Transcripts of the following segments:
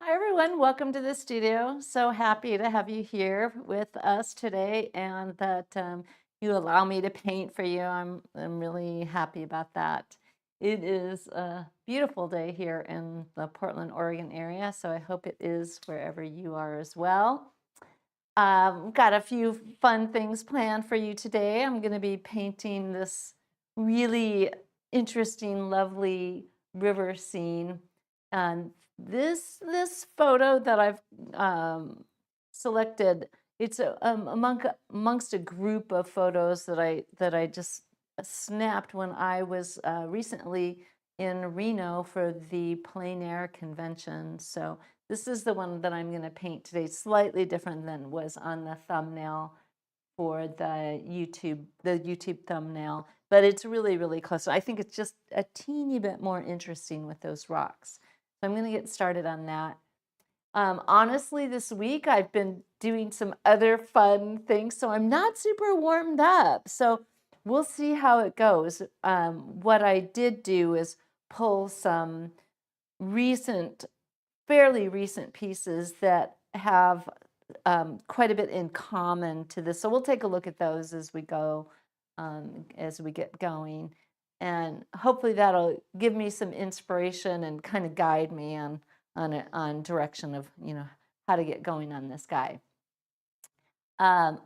Hi everyone, welcome to the studio. So happy to have you here with us today and that you allow me to paint for you. I'm really happy about that. It is a beautiful day here in the Portland, Oregon area, so I hope it is wherever you are as well. Got a few fun things planned for you today. I'm going to be painting this really interesting, lovely river scene. And this photo that I've selected, it's amongst a group of photos that I just snapped when I was recently in Reno for the plein air convention. So this is the one that I'm going to paint today, slightly different than was on the thumbnail for the YouTube thumbnail, but it's really, really close. So I think it's just a teeny bit more interesting with those rocks. So I'm going to get started on that. Honestly, this week I've been doing some other fun things, so I'm not super warmed up. So we'll see how it goes. What I did do is pull some recent fairly recent pieces that have quite a bit in common to this. So we'll take a look at those as we go, as we get going. And hopefully that'll give me some inspiration and kind of guide me on direction of, how to get going on this guy. Um,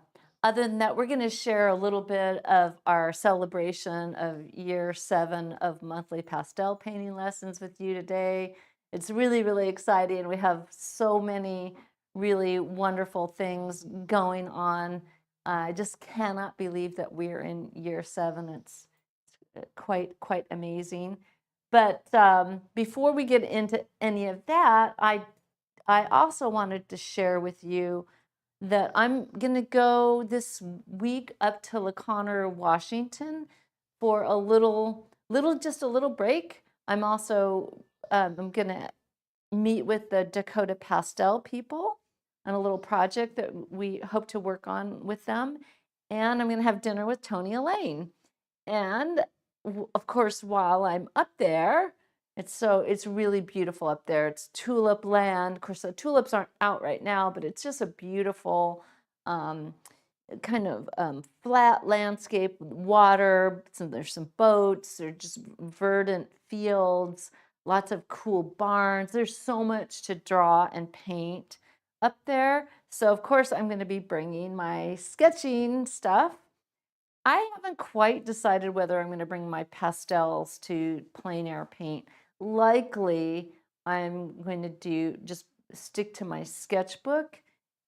Other than that, we're going to share a little bit of our celebration of year 7 of monthly pastel painting lessons with you today. It's really, really exciting. We have so many really wonderful things going on. I just cannot believe that we're in year 7. It's quite amazing. But before we get into any of that, I also wanted to share with you that I'm going to go this week up to LaConner, Washington for just a little break. I'm also I'm going to meet with the Dakota Pastel people on a little project that we hope to work on with them. And I'm going to have dinner with Tony Elaine. And of course, while I'm up there, it's really beautiful up there. It's tulip land. Of course, the tulips aren't out right now, but it's just a beautiful um, kind of flat landscape with water. There's some boats. There's just verdant fields. Lots of cool barns. There's so much to draw and paint up there. So of course, I'm going to be bringing my sketching stuff. I haven't quite decided whether I'm going to bring my pastels to plein air paint. Likely, I'm going to just stick to my sketchbook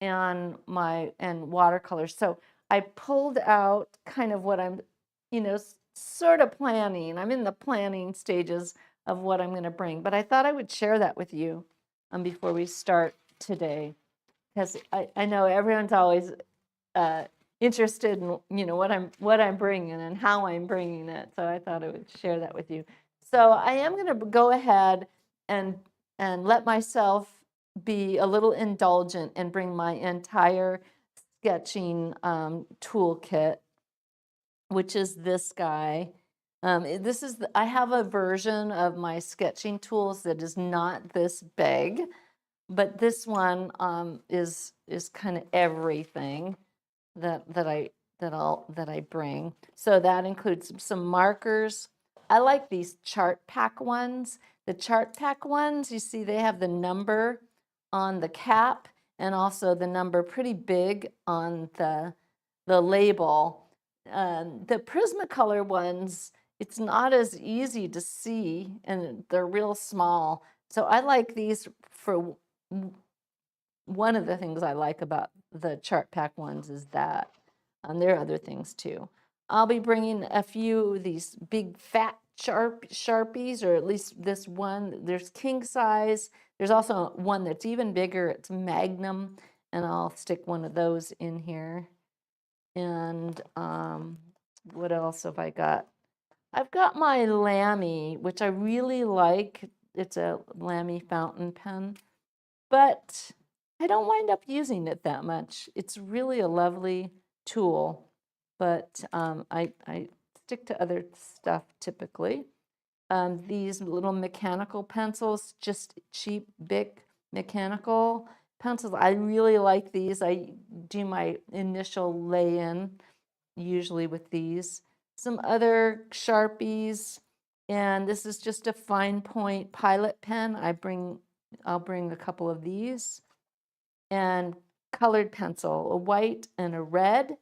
and watercolor. So I pulled out kind of what I'm, sort of planning. I'm in the planning stages of what I'm going to bring, but I thought I would share that with you before we start today, because I know everyone's always uh, interested in what I'm bringing and how I'm bringing it. So I thought I would share that with you. So I am going to go ahead and let myself be a little indulgent and bring my entire sketching toolkit, which is this guy. I have a version of my sketching tools that is not this big, but this one is kind of everything that I bring. So that includes some markers. I like these chart pack ones. The chart pack ones, you see they have the number on the cap and also the number pretty big on the label. The Prismacolor ones, it's not as easy to see and they're real small. So I like these for one of the things I like about the chart pack ones is that. There are other things too. I'll be bringing a few of these big fat Sharpies, or at least this one. There's king size. There's also one that's even bigger. It's Magnum, and I'll stick one of those in here. And what else have I got? I've got my Lamy, which I really like. It's a Lamy fountain pen, but I don't wind up using it that much. It's really a lovely tool, but I stick to other stuff typically. These little mechanical pencils, just cheap Bic mechanical pencils. I really like these. I do my initial lay-in usually with these. Some other Sharpies, and this is just a fine point pilot pen. I'll bring a couple of these, and colored pencil, a white and a red,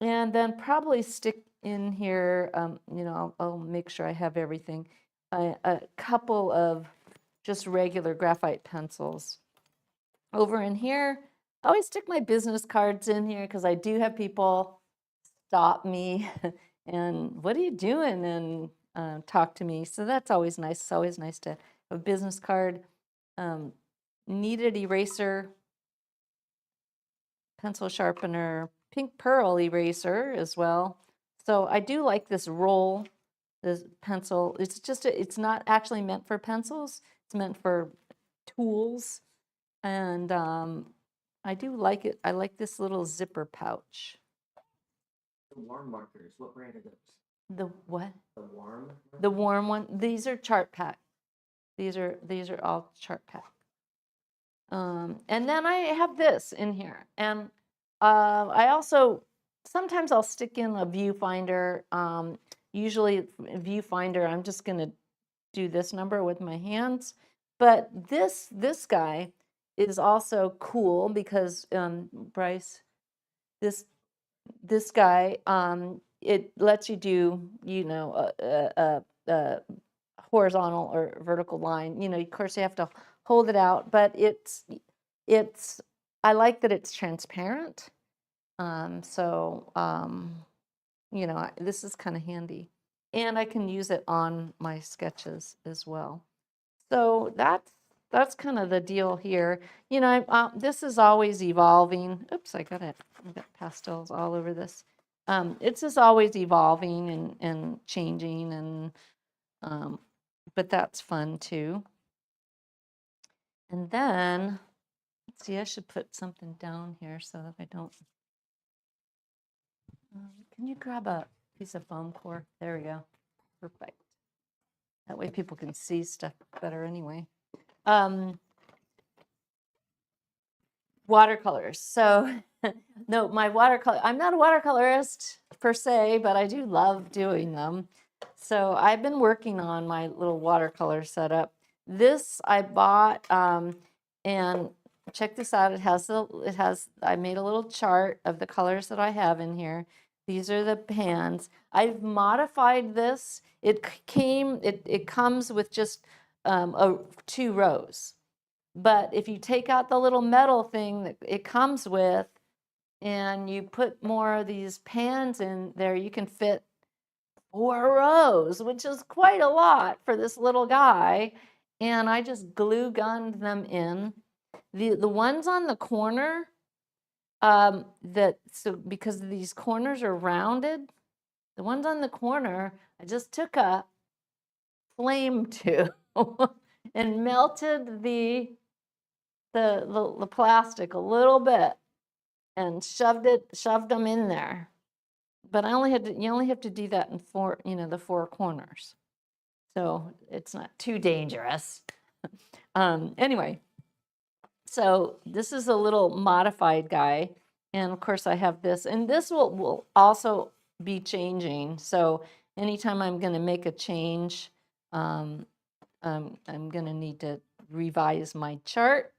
and then probably stick in here, I'll make sure I have everything, a couple of just regular graphite pencils. Over in here, I always stick my business cards in here because I do have people stop me and what are you doing, and talk to me. So that's always nice. It's always nice to have a business card. Kneaded eraser, pencil sharpener, pink pearl eraser as well. So I do like this roll, this pencil. It's not actually meant for pencils. It's meant for tools. And I do like it. I like this little zipper pouch. The warm markers, what brand are those? The what? The warm? The warm one. These are chart pack. These are all chart pack. And then I have this in here, and I also sometimes I'll stick in a viewfinder. Usually viewfinder, I'm just going to do this number with my hands, but this guy is also cool because Bryce, this guy, it lets you do, a horizontal or vertical line. Of course you have to hold it out, but it's I like that it's transparent. This is kind of handy, and I can use it on my sketches as well. So that's kind of the deal here. This is always evolving. Oops, I got pastels all over this. It's just always evolving and changing, and but that's fun too. And then, let's see, I should put something down here so that I don't. Can you grab a piece of foam core? There we go. Perfect. That way people can see stuff better anyway. Watercolors. So no, my watercolor, I'm not a watercolorist per se, but I do love doing them. So I've been working on my little watercolor setup. This I bought, and check this out. I made a little chart of the colors that I have in here. These are the pans. I've modified this. It comes with just 2 rows. But if you take out the little metal thing that it comes with, and you put more of these pans in there, you can fit 4 rows, which is quite a lot for this little guy. And I just glue gunned them in. The ones on the corner, because these corners are rounded, the ones on the corner, I just took a flame tube and melted the plastic a little bit and shoved them in there. But you only have to do that in the 4 corners. So it's not too dangerous. Anyway, so this is a little modified guy. And of course I have this, and this will also be changing. So anytime I'm going to make a change, I'm going to need to revise my chart.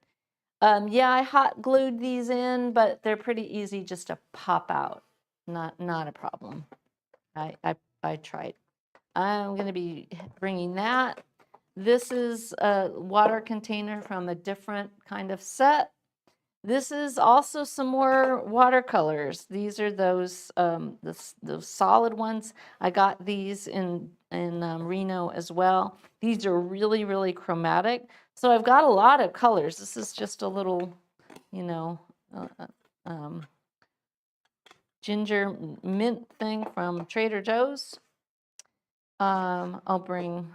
Yeah, I hot glued these in, but they're pretty easy just to pop out. Not a problem. I tried. I'm going to be bringing that. This is a water container from a different kind of set. This is also some more watercolors. These are those solid ones. I got these in Reno as well. These are really, really chromatic. So I've got a lot of colors. This is just a little, ginger mint thing from Trader Joe's. I'll bring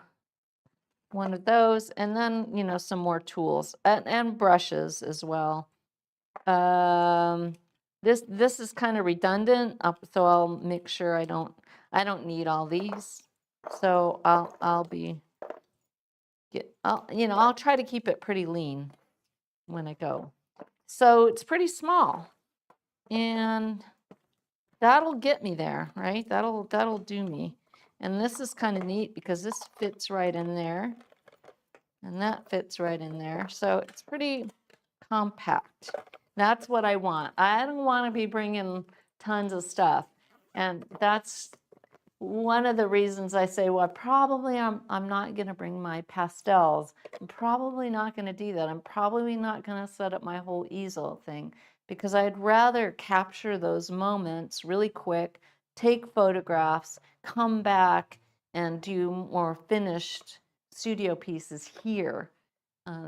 one of those, and then, some more tools and brushes as well. This is kind of redundant, so I'll make sure I don't need all these. So I'll try to keep it pretty lean. when I go. So it's pretty small, and that'll get me there, right? That'll do me. And this is kind of neat because this fits right in there, and that fits right in there. So it's pretty compact. That's what I want. I don't want to be bringing tons of stuff. And that's one of the reasons I say, well, probably I'm not going to bring my pastels. I'm probably not going to do that. I'm probably not going to set up my whole easel thing because I'd rather capture those moments really quick, take photographs, come back and do more finished studio pieces here.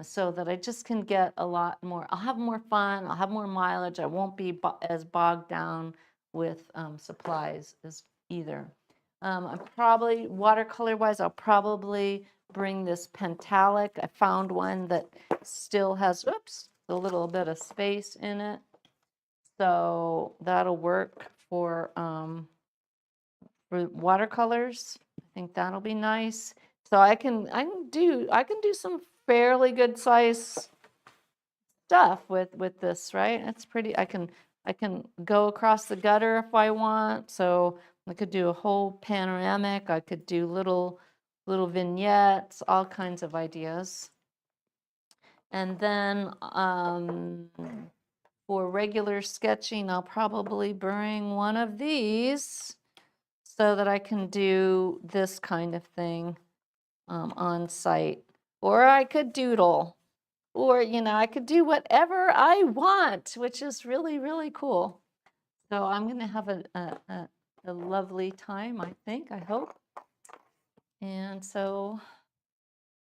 So that I just can get a lot more, I'll have more fun, I'll have more mileage, I won't be as bogged down with supplies as either. I'm probably, watercolor wise, I'll probably bring this pentalic. I found one that still has, oops, a little bit of space in it. So that'll work for watercolors. I think that'll be nice. So I can do some fairly good size stuff with this, right? It's pretty. I can go across the gutter if I want. So I could do a whole panoramic. I could do little vignettes, all kinds of ideas. And then for regular sketching, I'll probably bring one of these so that I can do this kind of thing on site. Or I could doodle. Or, I could do whatever I want, which is really, really cool. So I'm going to have a lovely time, I think, I hope. And so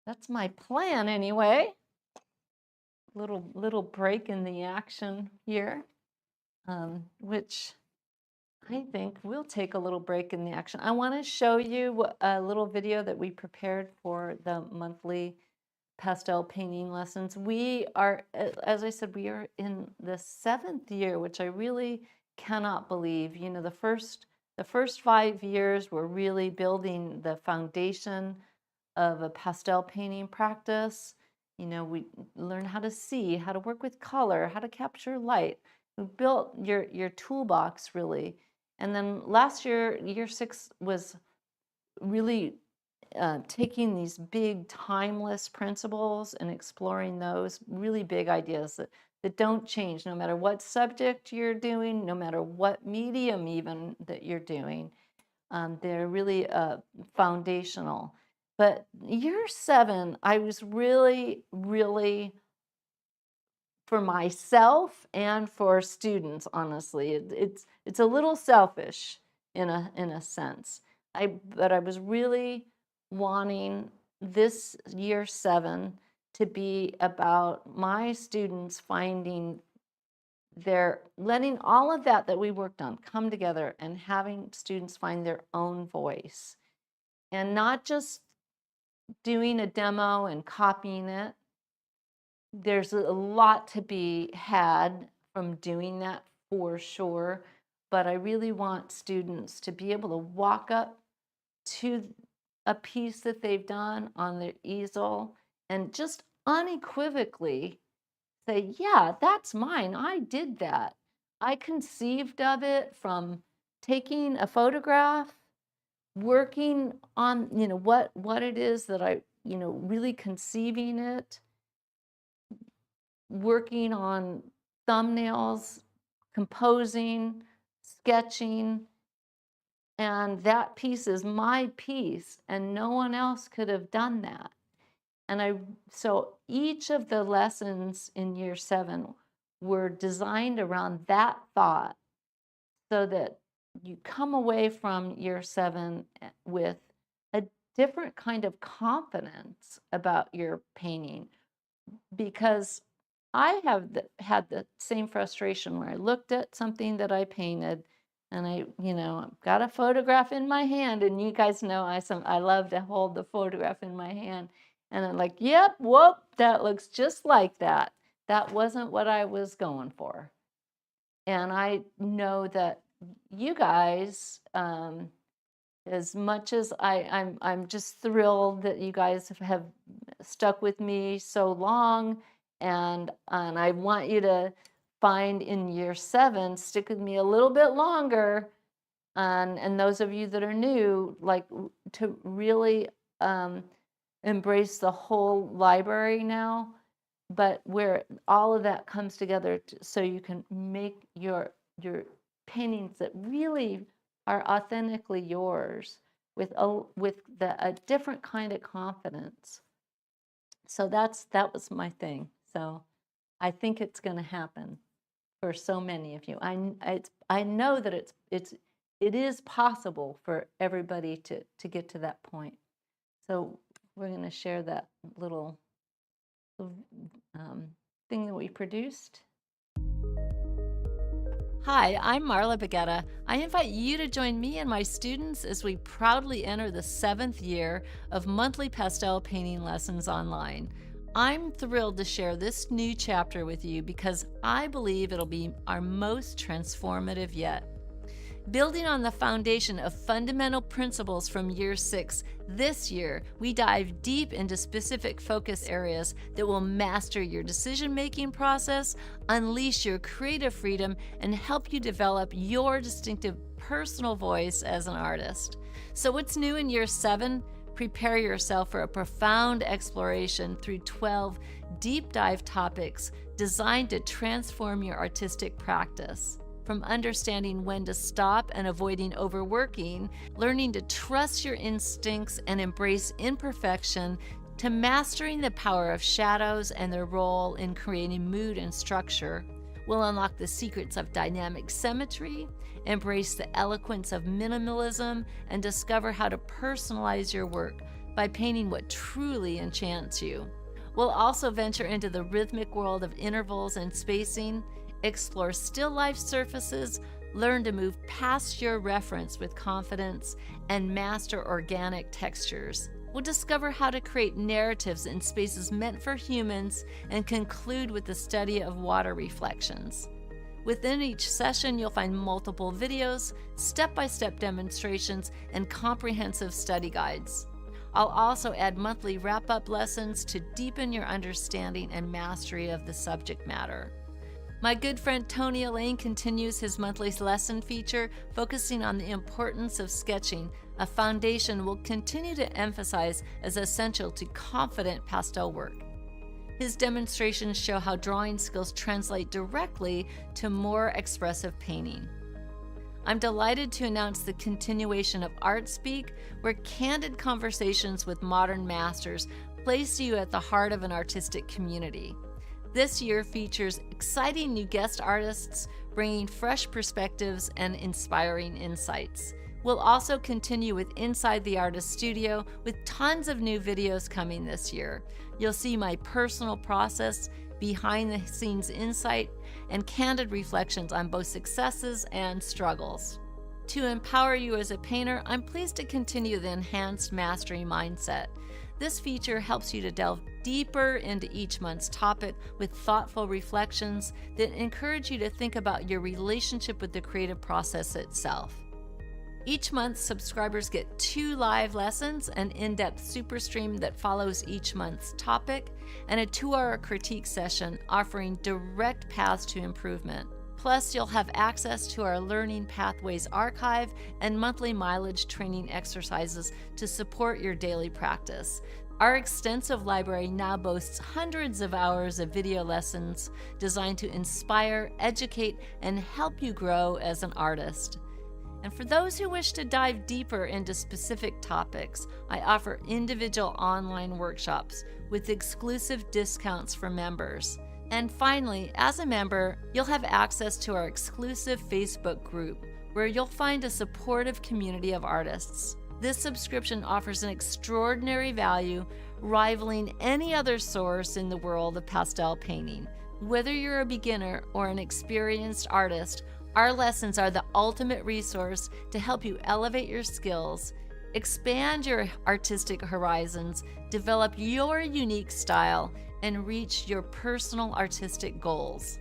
that's my plan anyway. Little break in the action here, which I think we'll take a little break in the action. I want to show you a little video that we prepared for the monthly pastel painting lessons. We are, as I said, we are in the 7th year, which I really cannot believe. The first 5 years we're really building the foundation of a pastel painting practice. We learn how to see, how to work with color, how to capture light. We built your toolbox really. And then last year, year 6 was really taking these big timeless principles and exploring those really big ideas that don't change no matter what subject you're doing, no matter what medium even that you're doing. They're really foundational. But year 7, I was really, really, for myself and for students, honestly, it's a little selfish in a sense. But I was really wanting this year 7 to be about my students finding letting all of that we worked on come together and having students find their own voice and not just doing a demo and copying it. There's a lot to be had from doing that for sure, but I really want students to be able to walk up to a piece that they've done on their easel and just unequivocally say, yeah, that's mine. I did that. I conceived of it from taking a photograph, working on, what it is that I, really conceiving it, working on thumbnails, composing, sketching, and that piece is my piece, and no one else could have done that. So each of the lessons in year 7 were designed around that thought so that you come away from year 7 with a different kind of confidence about your painting, because I have had the same frustration where I looked at something that I painted and I've got a photograph in my hand, and you guys know I love to hold the photograph in my hand, and I'm like, yep, whoop, that looks just like that. That wasn't what I was going for. And I know that you guys, as much as I'm just thrilled that you guys have stuck with me so long And I want you to find in year 7, stick with me a little bit longer, and those of you that are new, like to really embrace the whole library now, but where all of that comes together so you can make your paintings that really are authentically yours with a different kind of confidence. So that was my thing. So I think it's going to happen for so many of you. I know that it is possible for everybody to get to that point. So we're going to share that little thing that we produced. Hi, I'm Marla Baguetta. I invite you to join me and my students as we proudly enter the 7th year of monthly pastel painting lessons online. I'm thrilled to share this new chapter with you because I believe it'll be our most transformative yet. Building on the foundation of fundamental principles from year 6, this year we dive deep into specific focus areas that will master your decision-making process, unleash your creative freedom, and help you develop your distinctive personal voice as an artist. So what's new in year 7? Prepare yourself for a profound exploration through 12 deep dive topics designed to transform your artistic practice. From understanding when to stop and avoiding overworking, learning to trust your instincts and embrace imperfection, to mastering the power of shadows and their role in creating mood and structure, we'll unlock the secrets of dynamic symmetry, embrace the eloquence of minimalism, and discover how to personalize your work by painting what truly enchants you. We'll also venture into the rhythmic world of intervals and spacing, explore still life surfaces, learn to move past your reference with confidence, and master organic textures. We'll discover how to create narratives in spaces meant for humans and conclude with the study of water reflections. Within each session, you'll find multiple videos, step-by-step demonstrations, and comprehensive study guides. I'll also add monthly wrap-up lessons to deepen your understanding and mastery of the subject matter. My good friend Tony Elaine continues his monthly lesson feature, focusing on the importance of sketching, a foundation we'll continue to emphasize as essential to confident pastel work. His demonstrations show how drawing skills translate directly to more expressive painting. I'm delighted to announce the continuation of Art Speak, where candid conversations with modern masters place you at the heart of an artistic community. This year features exciting new guest artists bringing fresh perspectives and inspiring insights. We'll also continue with Inside the Artist Studio with tons of new videos coming this year. You'll see my personal process, behind-the-scenes insight, and candid reflections on both successes and struggles. To empower you as a painter, I'm pleased to continue the Enhanced Mastery Mindset. This feature helps you to delve deeper into each month's topic with thoughtful reflections that encourage you to think about your relationship with the creative process itself. Each month, subscribers get 2 live lessons, an in-depth super stream that follows each month's topic, and a 2-hour critique session offering direct paths to improvement. Plus, you'll have access to our Learning Pathways archive and monthly mileage training exercises to support your daily practice. Our extensive library now boasts hundreds of hours of video lessons designed to inspire, educate, and help you grow as an artist. And for those who wish to dive deeper into specific topics, I offer individual online workshops with exclusive discounts for members. And finally, as a member, you'll have access to our exclusive Facebook group, where you'll find a supportive community of artists. This subscription offers an extraordinary value, rivaling any other source in the world of pastel painting. Whether you're a beginner or an experienced artist, our lessons are the ultimate resource to help you elevate your skills, expand your artistic horizons, develop your unique style, and reach your personal artistic goals.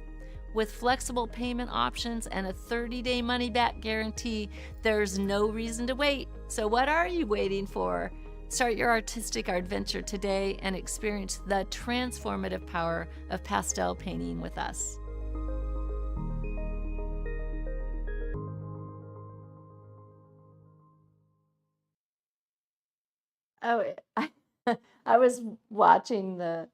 With flexible payment options and a 30-day money-back guarantee, there's no reason to wait. So what are you waiting for? Start your artistic adventure today and experience the transformative power of pastel painting with us. Oh, I was watching the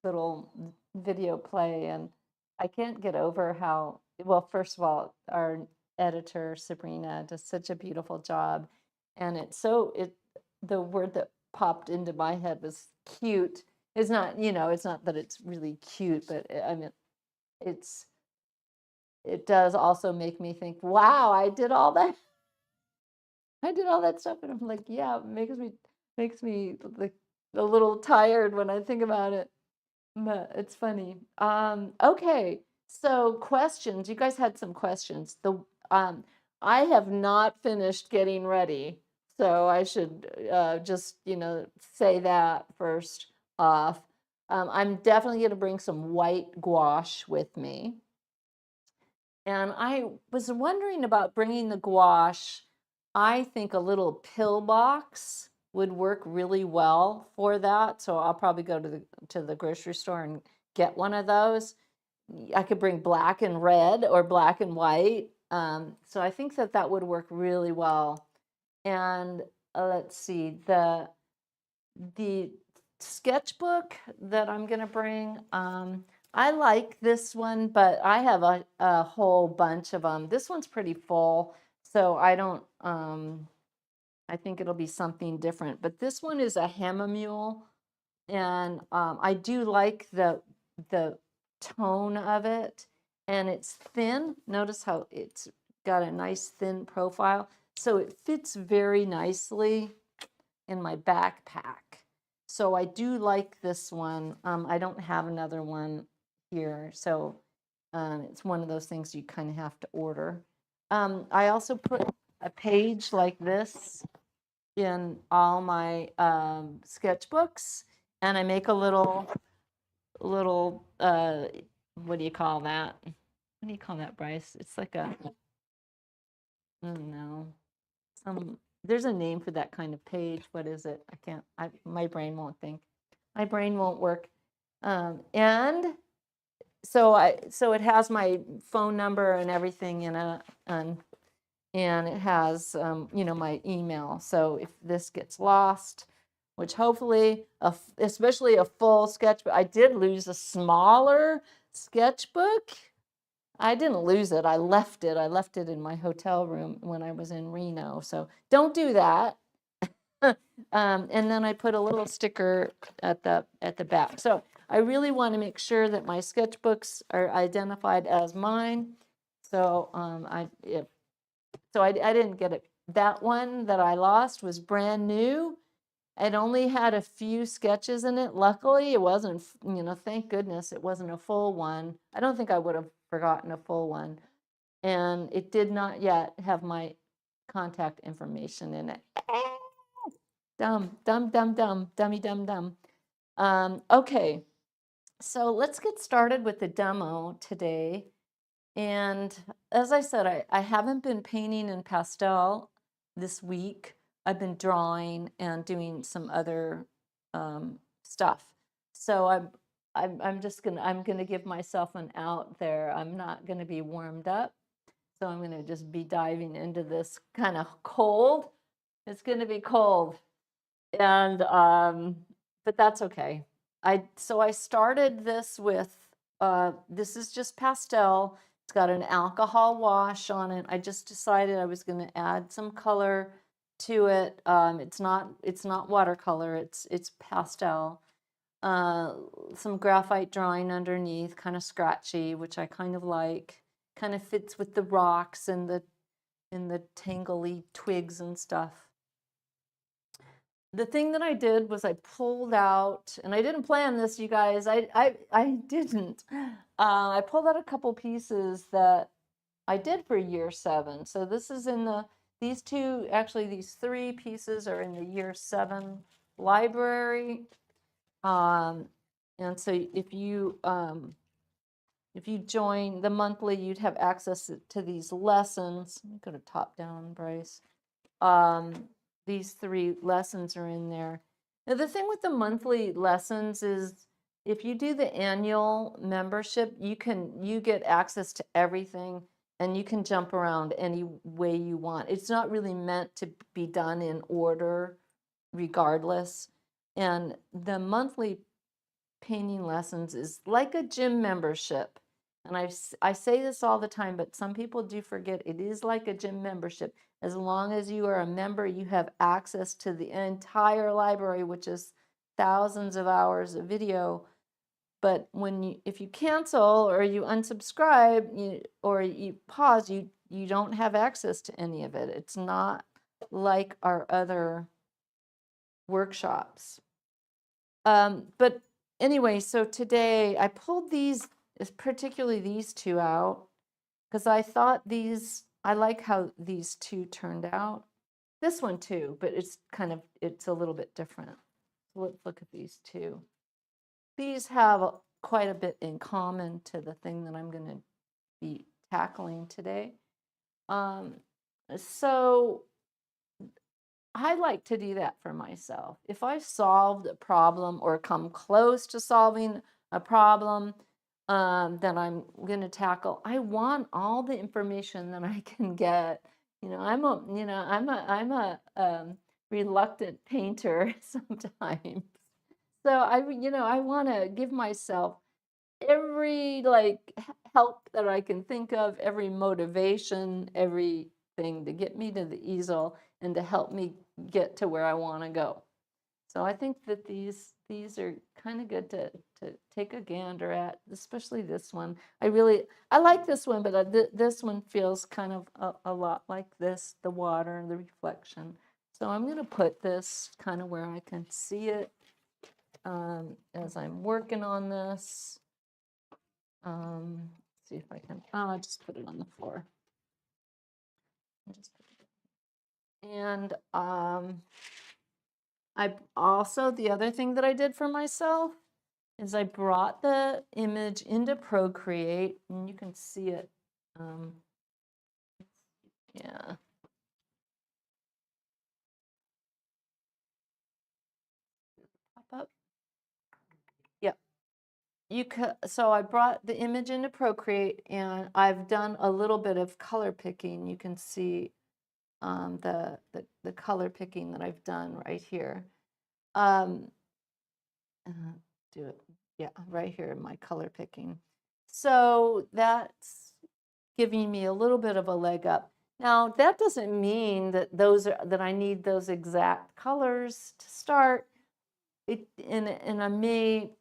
little video play, and I can't get over how well, first of all, our editor Sabrina does such a beautiful job, and the word that popped into my head was cute. It's not, it's not that it's really cute, but I mean, it's it does also make me think, wow, I did all that. I did all that stuff, and I'm like, yeah, it makes me like a little tired when I think about it. But it's funny. Okay, so questions. You guys had some questions. Um, I have not finished getting ready, so I should just say that first off. I'm definitely going to bring some white gouache with me. And I was wondering about bringing the gouache. I think a little pill box would work really well for that. So I'll probably go to the grocery store and get one of those. I could bring black and red or black and white. So I think that would work really well. And let's see, the sketchbook that I'm going to bring, I like this one, but I have a whole bunch of them. This one's pretty full, so I don't, I think it'll be something different. But this one is a Hemimule, and I do like the tone of it, and it's thin. Notice how it's got a nice thin profile, so it fits very nicely in my backpack. So I do like this one. I don't have another one here, so it's one of those things you kind of have to order. I also put a page like this in all my sketchbooks, and I make a little what do you call that? What do you call that, Bryce? It's like I don't know, there's a name for that kind of page. What is it? My brain won't think. My brain won't work. And so it has my phone number and everything in it, and it has, my email. So if this gets lost, which hopefully, especially a full sketchbook, I did lose a smaller sketchbook. I didn't lose it. I left it. I left it in my hotel room when I was in Reno. So don't do that. And then I put a little sticker at the back. So I really want to make sure that my sketchbooks are identified as mine. So I didn't get it. That one that I lost was brand new. It only had a few sketches in it. Luckily, it wasn't, thank goodness it wasn't a full one. I don't think I would have forgotten a full one. And it did not yet have my contact information in it. Dumb, dumb, dumb, dumb, dummy, dumb, dumb. Okay, so let's get started with the demo today. And as I said, I haven't been painting in pastel this week. I've been drawing and doing some other stuff. So I'm gonna give myself an out there. I'm not gonna be warmed up. So I'm gonna just be diving into this kind of cold. It's gonna be cold. And but that's okay. So I started this with this is just pastel. It's got an alcohol wash on it. I just decided I was going to add some color to it. It's not watercolor. It's pastel. Some graphite drawing underneath, kind of scratchy, which I kind of like. Kind of fits with the rocks and the tangly twigs and stuff. The thing that I did was I pulled out, and I didn't plan this, you guys. I didn't. I pulled out a couple pieces that I did for year 7. So this is in these 3 pieces are in the year 7 library. And so if you join the monthly, you'd have access to these lessons. Let me go to top down, Bryce. these 3 lessons are in there. Now, the thing with the monthly lessons is if you do the annual membership, you get access to everything and you can jump around any way you want. It's not really meant to be done in order regardless. And the monthly painting lessons is like a gym membership. And I say this all the time, but some people do forget it is like a gym membership. As long as you are a member, you have access to the entire library, which is thousands of hours of video. But if you cancel or you unsubscribe or you pause, you don't have access to any of it. It's not like our other workshops. But anyway, so today I pulled particularly these 2 out because I thought I like how these 2 turned out. This one too, but it's a little bit different. So let's look at these 2. These have quite a bit in common to the thing that I'm going to be tackling today. So I like to do that for myself. If I've solved a problem or come close to solving a problem that I'm going to tackle, I want all the information that I can get. I'm a reluctant painter sometimes. So I want to give myself every help that I can think of, every motivation, everything to get me to the easel and to help me get to where I want to go. So I think that these are kind of good to take a gander at, especially this one. I like this one, but this one feels kind of a lot like this, the water and the reflection. So I'm going to put this kind of where I can see it as I'm working on this. See if I can, I'll just put it on the floor. And I also, the other thing that I did for myself is I brought the image into Procreate, and you can see it. Yeah. Pop up. Yep. So I brought the image into Procreate, and I've done a little bit of color picking. You can see the color picking that I've done right here. Do it. Yeah, right here in my color picking. So that's giving me a little bit of a leg up. Now, that doesn't mean that that I need those exact colors to start. And I may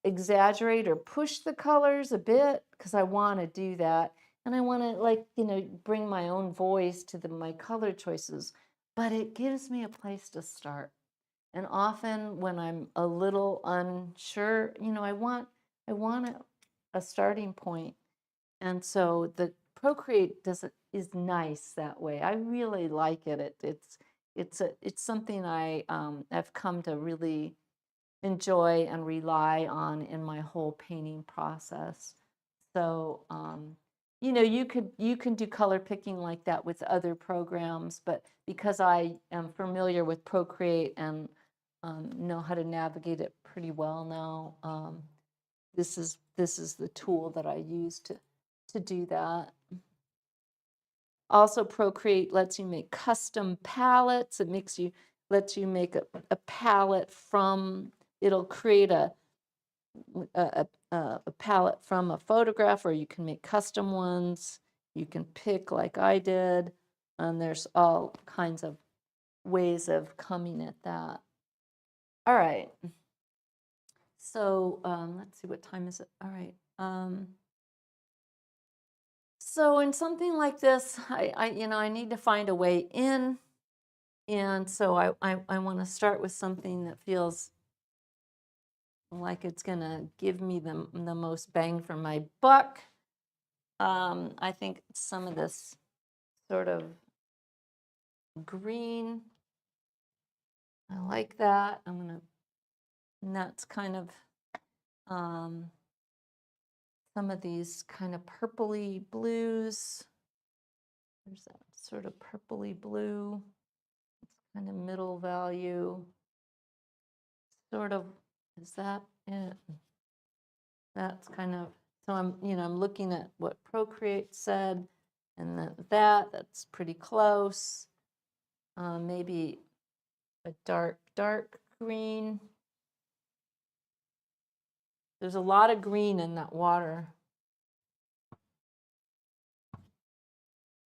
exaggerate or push the colors a bit because I want to do that. And I want to bring my own voice to my color choices, but it gives me a place to start. And often when I'm a little unsure, I want a starting point. And so the Procreate is nice that way. I really like it. It's something I have come to really enjoy and rely on in my whole painting process. So you can do color picking like that with other programs, but because I am familiar with Procreate and know how to navigate it pretty well now, this is the tool that I use to do that. Also, Procreate lets you make custom palettes. It lets you make a palette from. It'll create a palette from a photograph, or you can make custom ones. You can pick like I did, and there's all kinds of ways of coming at that. All right. So let's see, what time is it? All right. So in something like this, I need to find a way in, and so I want to start with something that feels like it's going to give me the most bang for my buck. I think some of this sort of green, I like that. And that's kind of some of these kind of purpley blues. There's that sort of purpley blue. kind of middle value, sort of, is that it? That's kind of, so I'm looking at what Procreate said, and that's pretty close. Maybe a dark green. There's a lot of green in that water.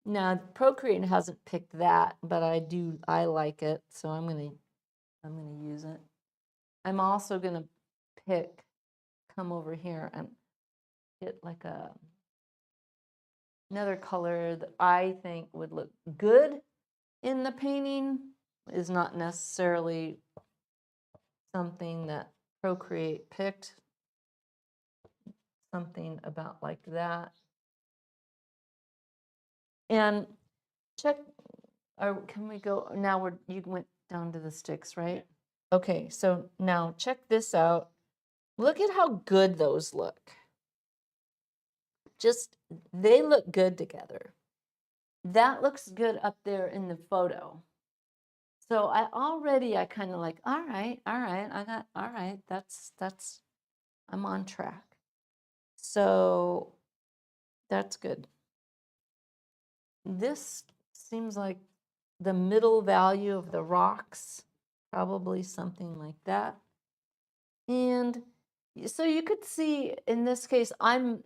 Now, Procreate hasn't picked that, but I like it, so I'm gonna use it. I'm also gonna come over here and get like another color that I think would look good in the painting. Is not necessarily something that Procreate picked. Something about like that. And check, or can we go, now you went down to the sticks, right? Okay, so now check this out. Look at how good those look. They look good together. That looks good up there in the photo. So I kind of like, all right, I'm on track. So that's good. This seems like the middle value of the rocks, probably something like that. And so you could see in this case, I'm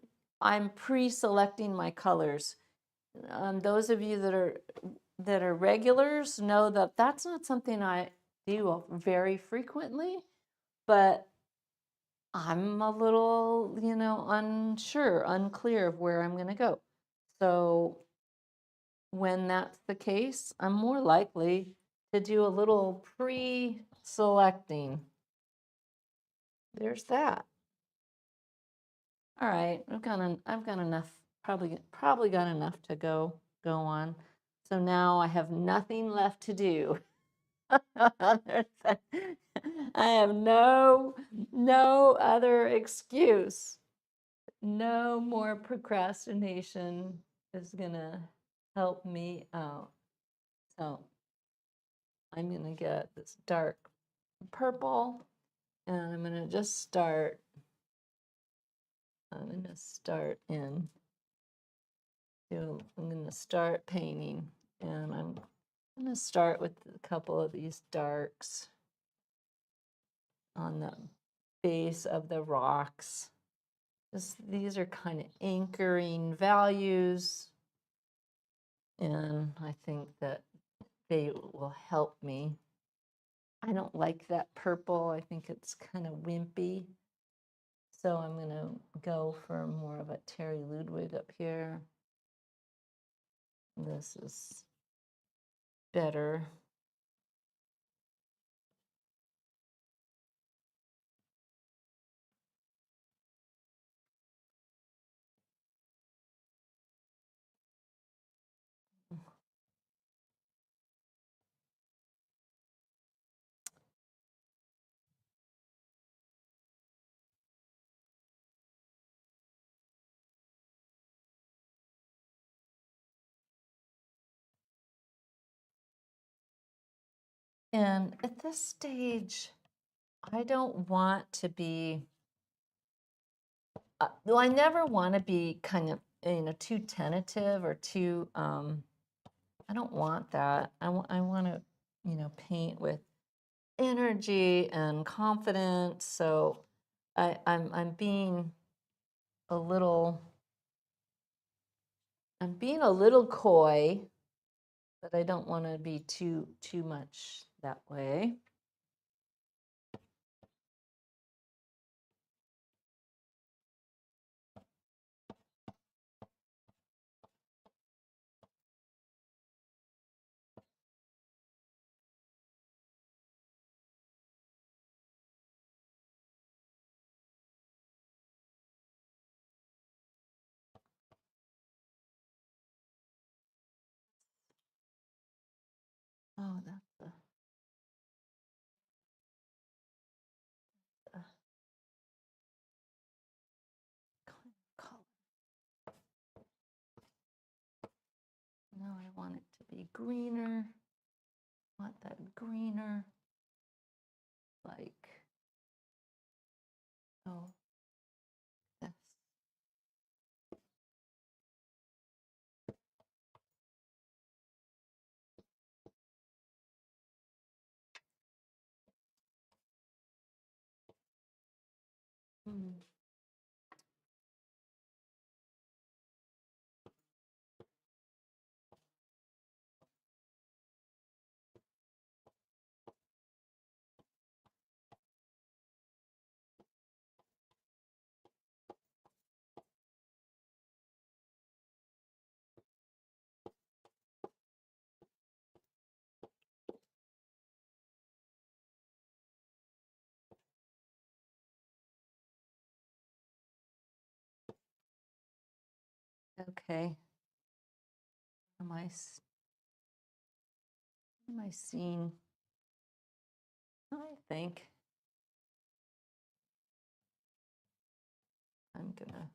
pre-selecting my colors. Those of you that are regulars know that that's not something I do very frequently, but I'm a little, unclear of where I'm going to go. So when that's the case, I'm more likely to do a little pre-selecting. There's that. All right, I've got enough, probably got enough to go on. So now I have nothing left to do. I have no other excuse. No more procrastination is gonna help me out. So I'm gonna get this dark purple, and I'm gonna just start. I'm gonna start painting, and I'm gonna start with a couple of these darks on the base of the rocks. These are kind of anchoring values, and I think that they will help me. I don't like that purple. I think it's kind of wimpy. So I'm going to go for more of a Terry Ludwig up here. This is better. And at this stage, I don't want to be, well, I never want to be kind of, too tentative or too, I don't want that. I want to, paint with energy and confidence. So I'm being a little, coy, but I don't want to be too much that way. Oh, that's the color. Now I want it to be greener. want that greener, like, oh, this. Hmm. Okay. Am I seeing? I think I'm gonna. Yeah.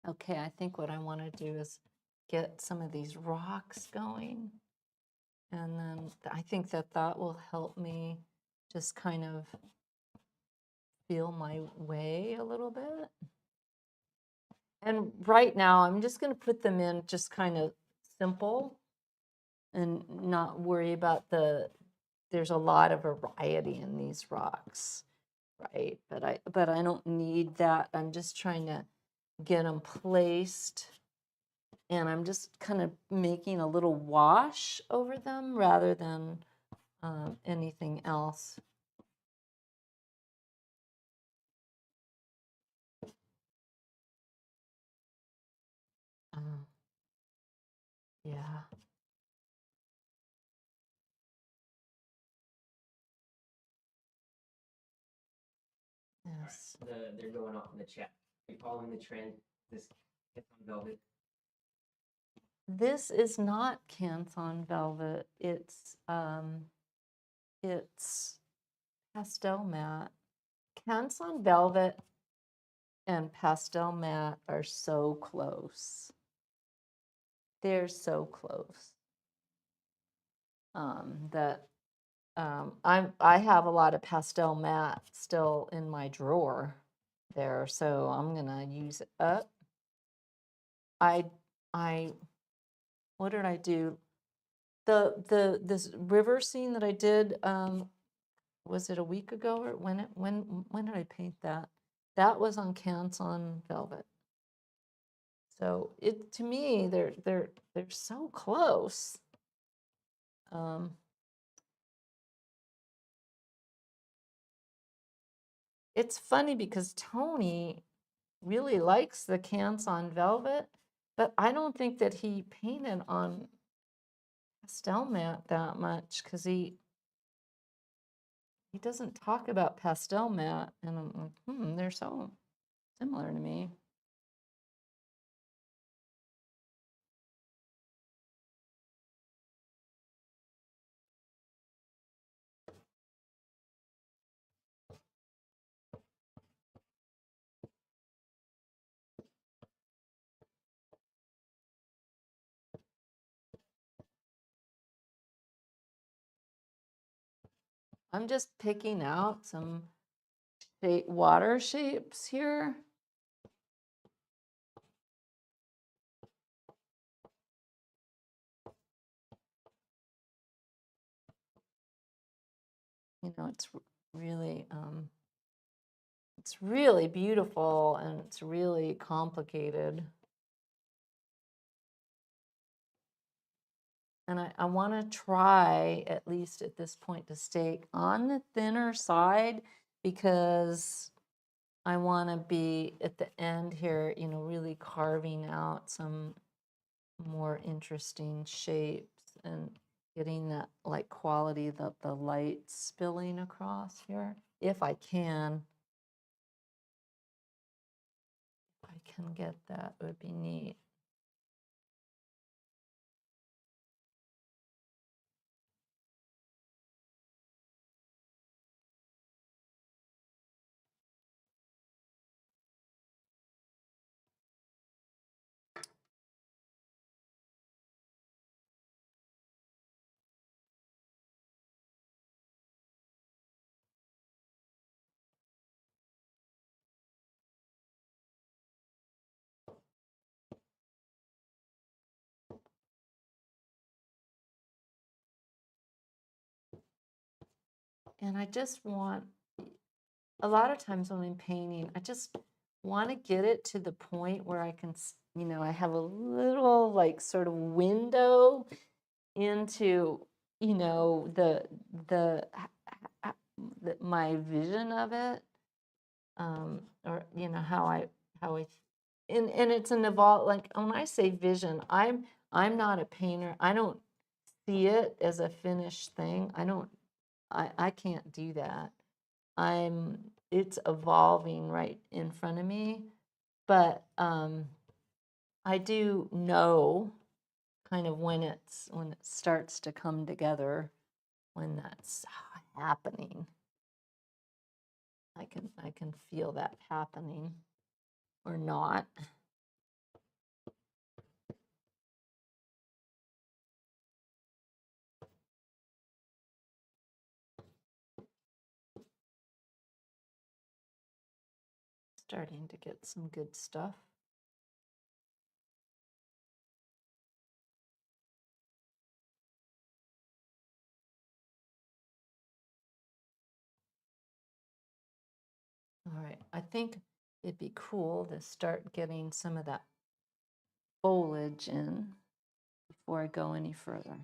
Okay, I think what I want to do is get some of these rocks going. And then I think that that will help me just kind of feel my way a little bit. And right now, I'm just going to put them in just kind of simple and not worry about there's a lot of variety in these rocks, right? But I don't need that. I'm just trying to get them placed. And I'm just kind of making a little wash over them rather than anything else. Uh, yeah. Yes. They're going off in the chat. Are you following the trend? This gets on velvet. This is not Canson Velvet. It's Pastel Matte. Canson Velvet and Pastel Matte are so close. They're so close. That I have a lot of Pastel Matte still in my drawer there, so I'm gonna use it up. I what did I do? This river scene that I did, was it a week ago or when did I paint that? That was on Canson Velvet. So it to me they're so close. It's funny because Tony really likes the Canson Velvet, but I don't think that he painted on Pastel Matte that much because he doesn't talk about Pastel Matte, and I'm like, they're so similar to me. I'm just picking out some water shapes here. You know, it's really beautiful and it's really complicated. And I want to try, at least at this point, to stay on the thinner side, because I want to be at the end here, you know, really carving out some more interesting shapes and getting that like quality, the light spilling across here, if I can. If I can get that, it would be neat. And I just want, a lot of times when I'm painting, I just want to get it to the point where I can, you know, I have a little like sort of window into, you know, my vision of it, or you know how I, and it's an evolve, like when I say vision, I'm not a painter. I don't see it as a finished thing. I can't do that. It's evolving right in front of me, but I do know kind of when it starts to come together, when that's happening. I can feel that happening or not. Starting to get some good stuff. All right, I think it'd be cool to start getting some of that foliage in before I go any further.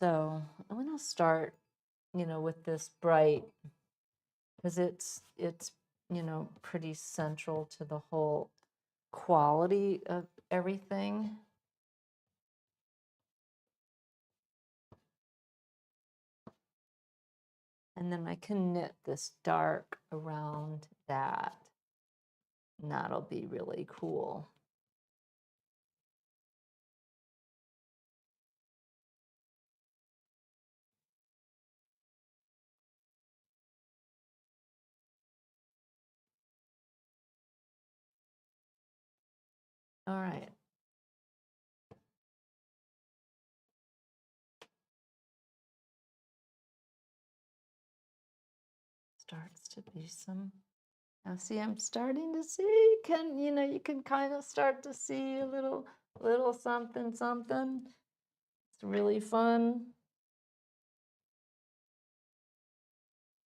So I'm gonna start, you know, with this bright, because it's you know, pretty central to the whole quality of everything. And then I can knit this dark around that, and that'll be really cool. All right. Starts to be some, now see, I'm starting to see, you know, you can kind of start to see a little something something. It's really fun.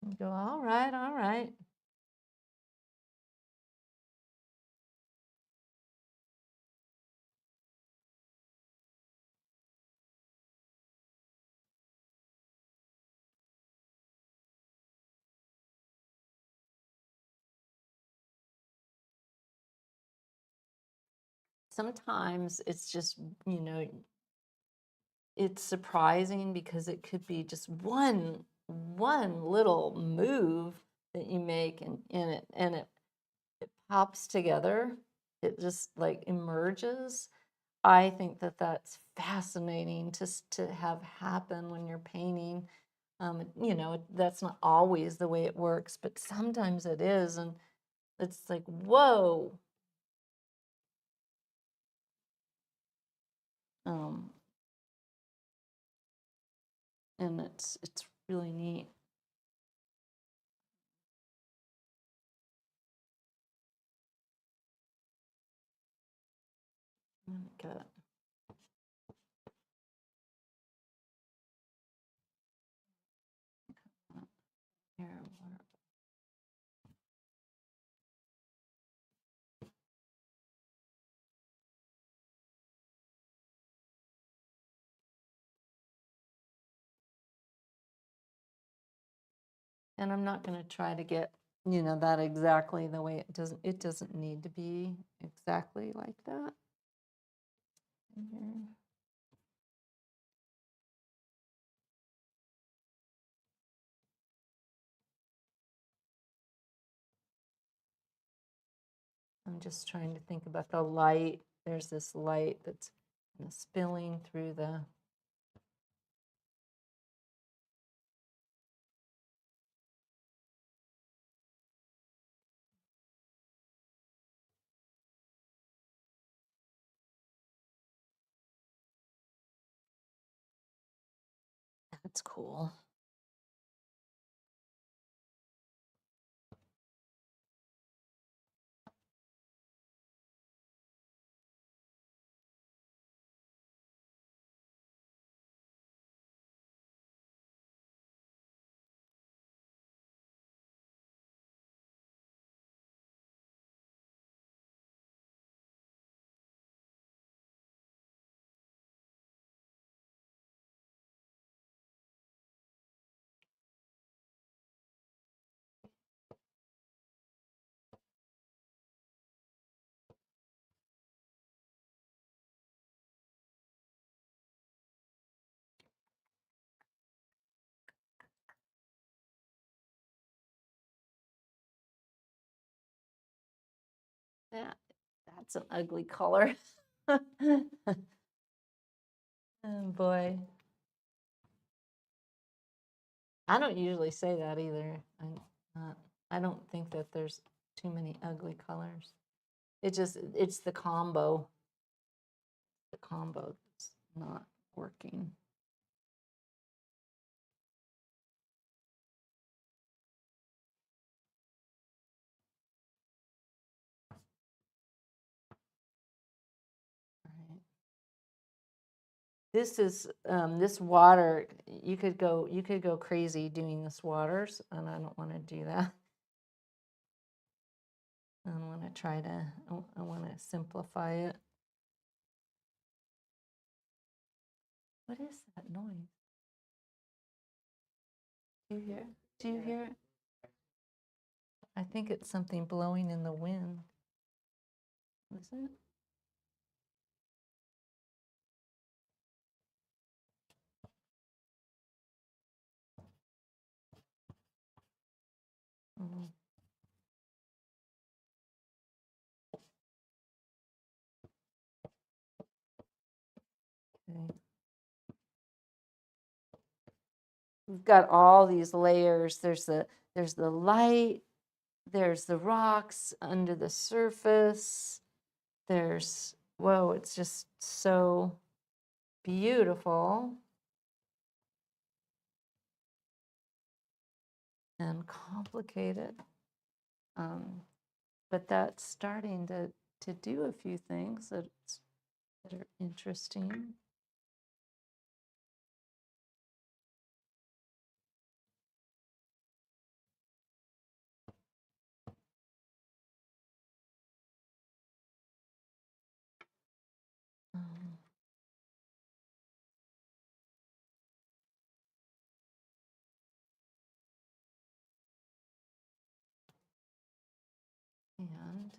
You go, all right, all right. Sometimes it's just, you know, it's surprising because it could be just one little move that you make, and it pops together. It just like emerges. I think that that's fascinating to have happen when you're painting. You know, that's not always the way it works, but sometimes it is, and it's like, whoa. Um, and it's really neat. Got here. And I'm not going to try to get, you know, that exactly the way it doesn't need to be exactly like that. Mhm. I'm just trying to think about the light. There's this light that's kind of spilling through the. That's cool. That's an ugly color. Oh boy. I don't usually say that either. I don't think that there's too many ugly colors. It's the combo. The combo that's not working. All right. This is this water. You could go crazy doing this waters, and I don't want to do that. I want to try to. I want to simplify it. What is that noise? Do you hear? Do you hear it? I think it's something blowing in the wind. Listen. Mm. Okay. We've got all these layers. There's the light, there's the rocks under the surface. There's, whoa, it's just so beautiful and complicated. But that's starting to do a few things that are interesting. Um, and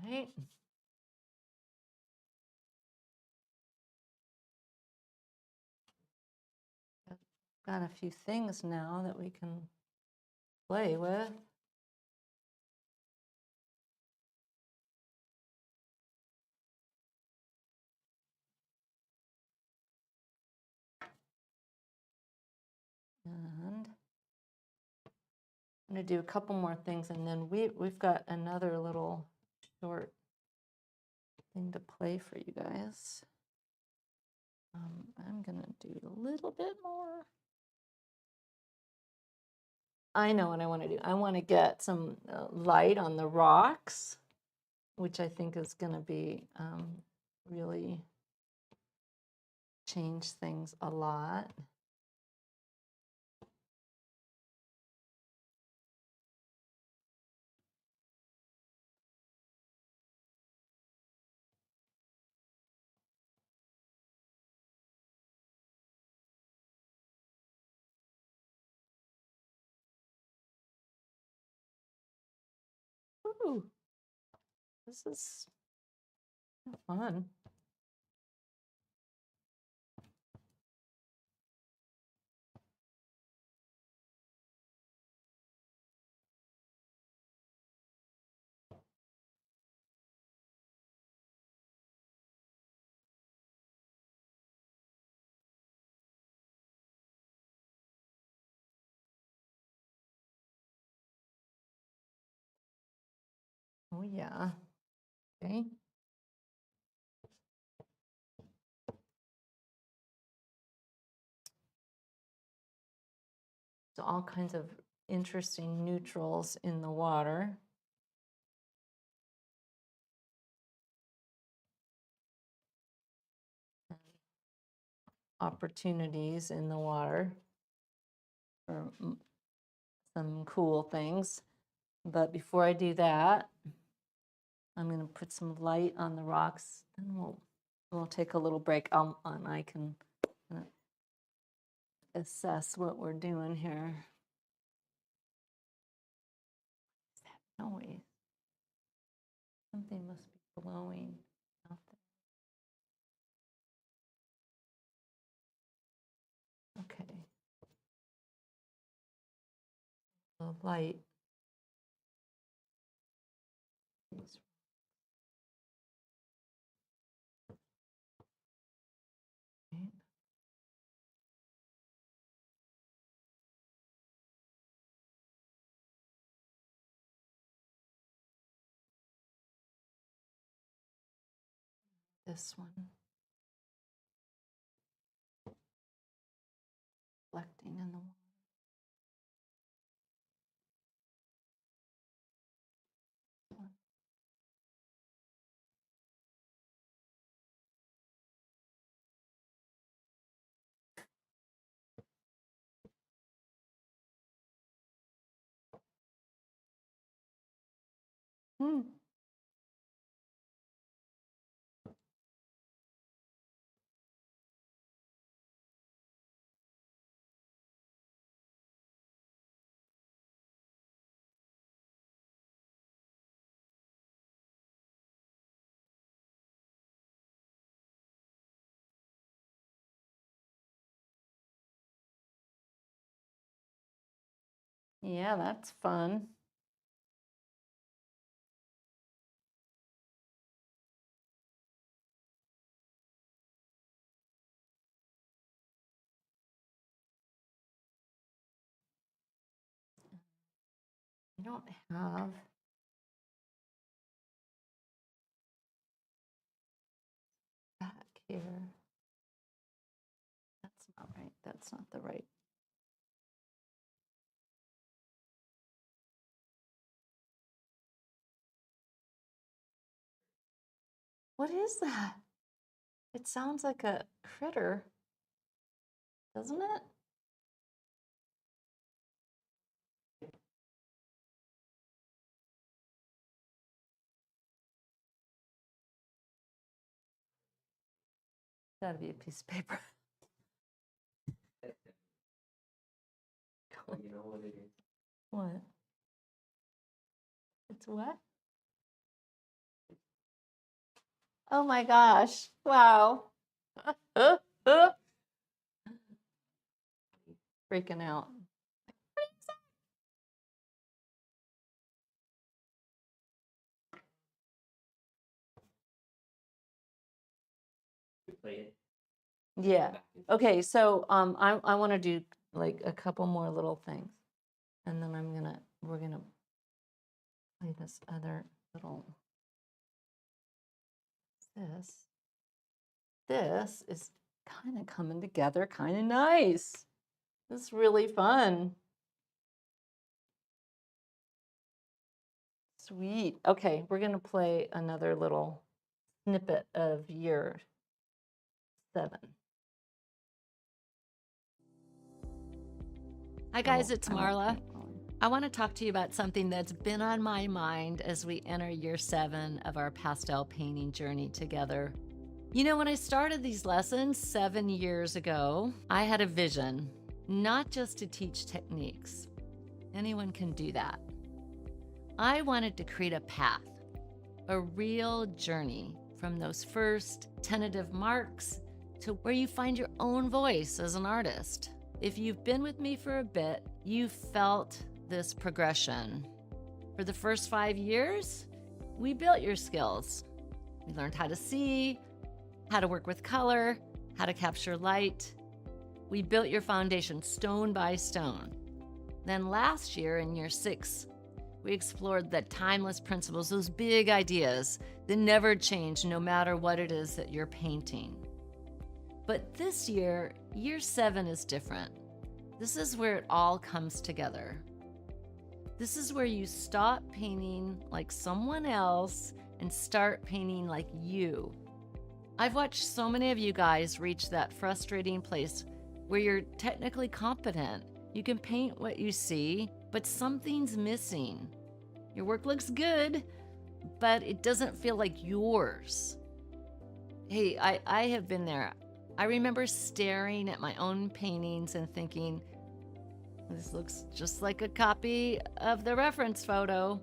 right. Got a few things now that we can play with. And I'm going to do a couple more things, and then we've got another little short thing to play for you guys. I'm going to do a little bit more. I know what I want to do. I want to get some light on the rocks, which I think is going to be really change things a lot. Ooh, this is fun. Oh, yeah. Okay. So all kinds of interesting neutrals in the water. Opportunities in the water for some cool things. But before I do that, I'm going to put some light on the rocks, and we'll take a little break. And I can assess what we're doing here. Noise. Something must be blowing out there. Okay. The light. Is right. This one. Reflecting in the water. Hmm. Yeah, that's fun. I don't have back here. That's not right. That's not the right. What is that? It sounds like a critter, doesn't it? Gotta be a piece of paper. Oh, you know what it is? What? It's what? Oh my gosh. Wow. Freaking out. We play it. Yeah. Back and- Okay, so I want to do like a couple more little things. And then we're gonna play this other little this is kind of coming together kind of nice. This is really fun. Sweet. Okay, we're gonna play another little snippet of year 7. Hi guys, it's I won't Marla. paint while I'm- I want to talk to you about something that's been on my mind as we enter year 7 of our pastel painting journey together. You know, when I started these lessons 7 years ago, I had a vision, not just to teach techniques. Anyone can do that. I wanted to create a path, a real journey from those first tentative marks to where you find your own voice as an artist. If you've been with me for a bit, you've felt this progression. For the first 5 years, we built your skills. We learned how to see, how to work with color, how to capture light. We built your foundation stone by stone. Then last year, in year 6, we explored the timeless principles, those big ideas that never change no matter what it is that you're painting. But this year, year 7 is different. This is where it all comes together. This is where you stop painting like someone else and start painting like you. I've watched so many of you guys reach that frustrating place where you're technically competent. You can paint what you see, but something's missing. Your work looks good, but it doesn't feel like yours. Hey, I have been there. I remember staring at my own paintings and thinking, this looks just like a copy of the reference photo.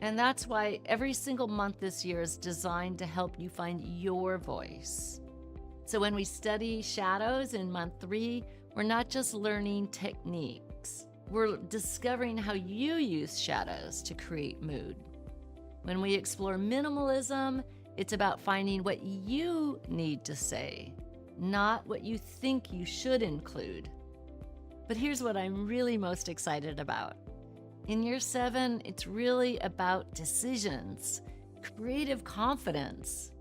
And that's why every single month this year is designed to help you find your voice. So when we study shadows in month 3, we're not just learning techniques. We're discovering how you use shadows to create mood. When we explore minimalism, it's about finding what you need to say, not what you think you should include. But here's what I'm really most excited about. In year 7, it's really about decisions, creative confidence.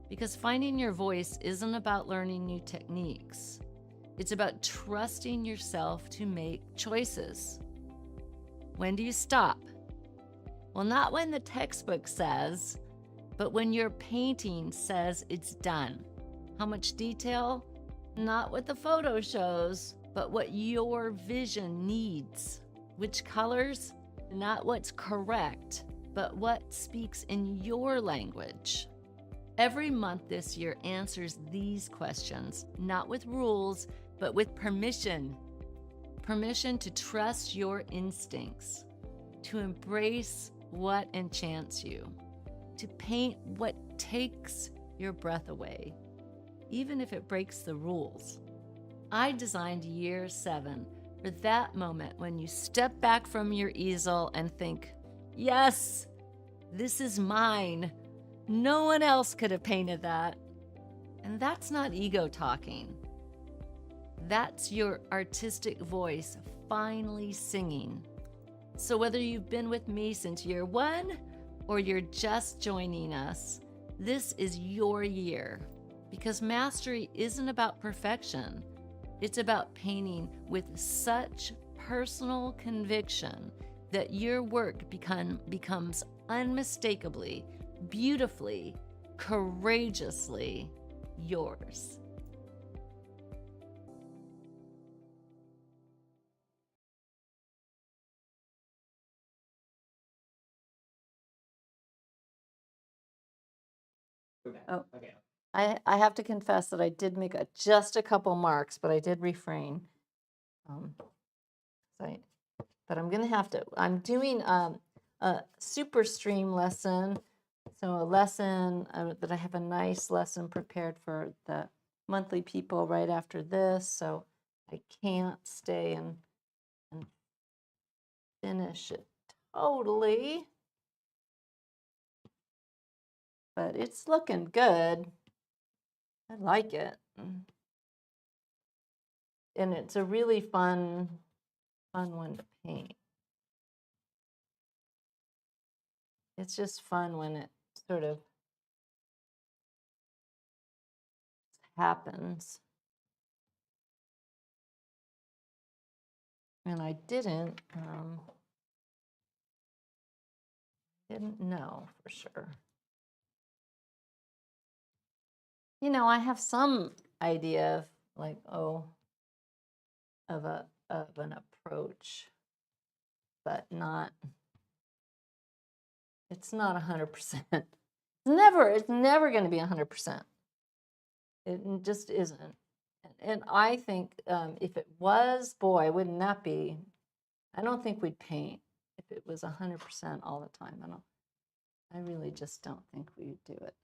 Because finding your voice isn't about learning new techniques. It's about trusting yourself to make choices. When do you stop? Well, not when the textbook says, but when your painting says it's done. How much detail? Not what the photo shows, but what your vision needs. Which colors? Not what's correct, but what speaks in your language. Every month this year answers these questions, not with rules, but with permission. Permission to trust your instincts, to embrace what enchants you, to paint what takes your breath away, even if it breaks the rules. I designed year 7 for that moment when you step back from your easel and think, yes, this is mine. No one else could have painted that. And that's not ego talking. That's your artistic voice finally singing. So whether you've been with me since year 1 or you're just joining us, this is your year. Because mastery isn't about perfection. It's about painting with such personal conviction that your work becomes unmistakably, beautifully, courageously yours. Go back. Oh. Okay. I have to confess that I did make just a couple marks, but I did refrain. But I'm gonna have to, I'm doing a super stream lesson. So a lesson that I have a nice lesson prepared for the monthly people right after this. So I can't stay and finish it totally. But it's looking good. I like it. And it's a really fun one to paint. It's just fun when it sort of happens. And I didn't know for sure. You know, I have some idea of like, of a of an approach, but not, it's not 100%. It's never going to be 100%. It just isn't. And I think if it was, boy, wouldn't that be, I don't think we'd paint if it was 100% all the time. I really just don't think we'd do it.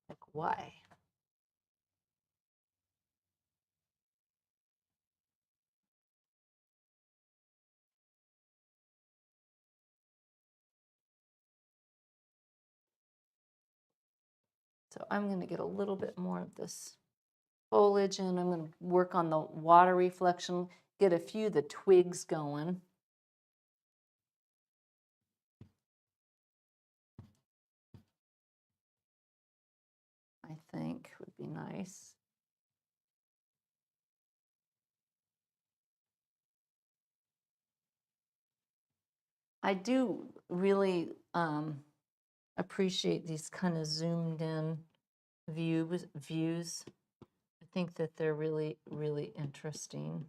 Like, why? So I'm going to get a little bit more of this foliage in. I'm going to work on the water reflection, get a few of the twigs going. I think would be nice. I do really appreciate these kind of zoomed in views. I think that they're really, really interesting.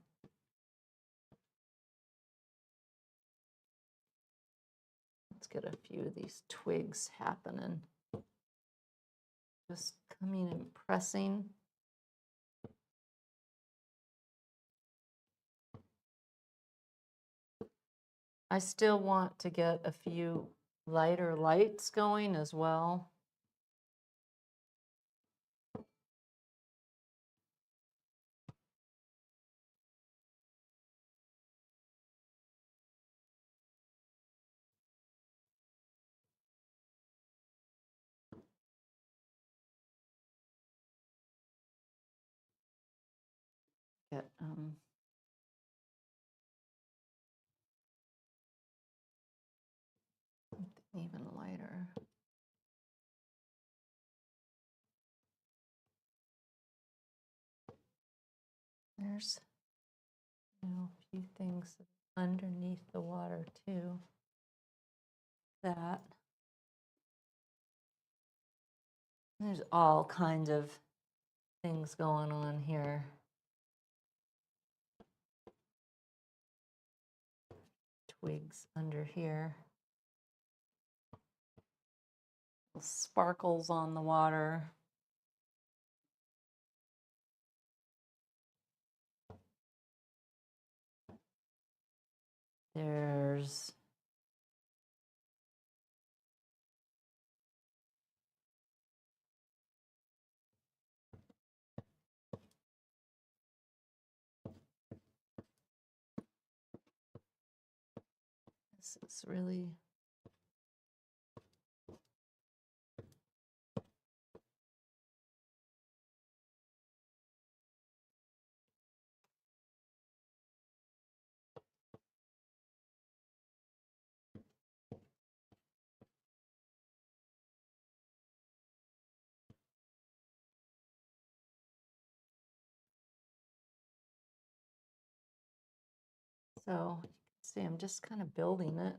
Let's get a few of these twigs happening. Just coming and pressing. I still want to get a few lighter lights going as well. Get even lighter. There's a few things underneath the water too. That there's all kinds of things going on here. Twigs under here. Sparkles on the water. There's this is really so you can see I'm just kind of building it.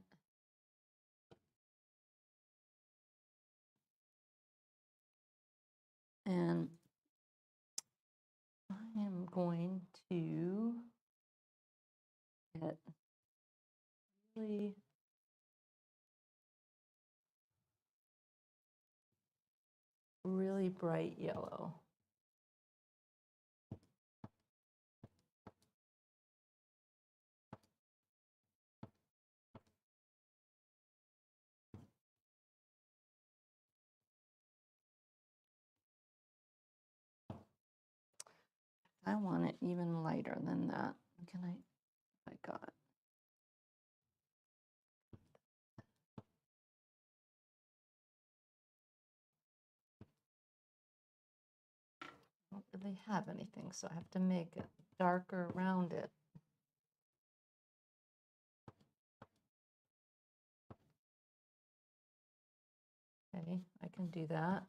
And I am going to get really bright yellow. I want it even lighter than that. Can I got it. I don't really have anything, so I have to make it darker around it. Okay, I can do that.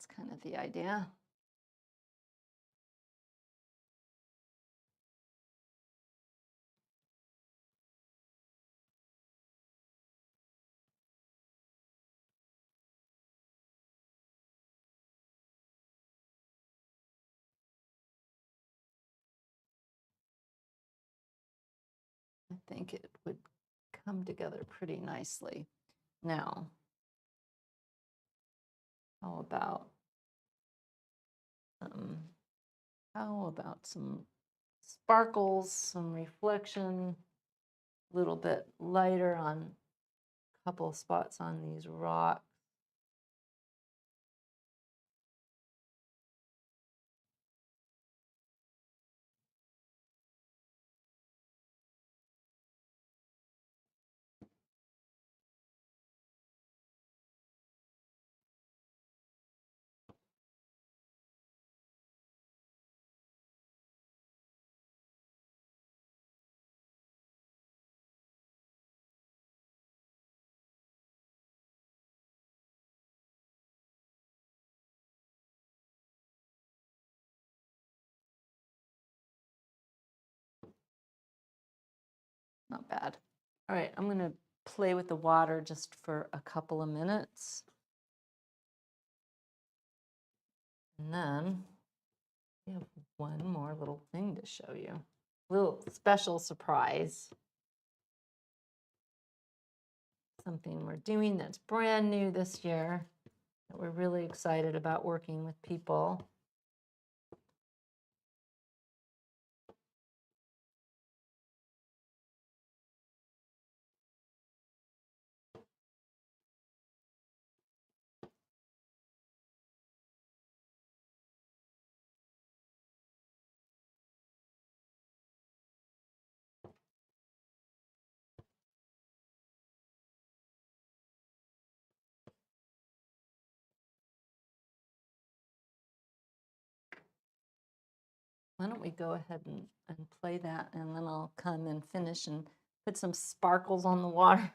That's kind of the idea. I think it would come together pretty nicely. Now, how about some sparkles, some reflection, a little bit lighter on a couple of spots on these rocks. Not bad. All right, I'm going to play with the water just for a couple of minutes. And then we have one more little thing to show you. Little special surprise. Something we're doing that's brand new this year that we're really excited about working with people. Why don't we go ahead and play that, and then I'll come and finish and put some sparkles on the water.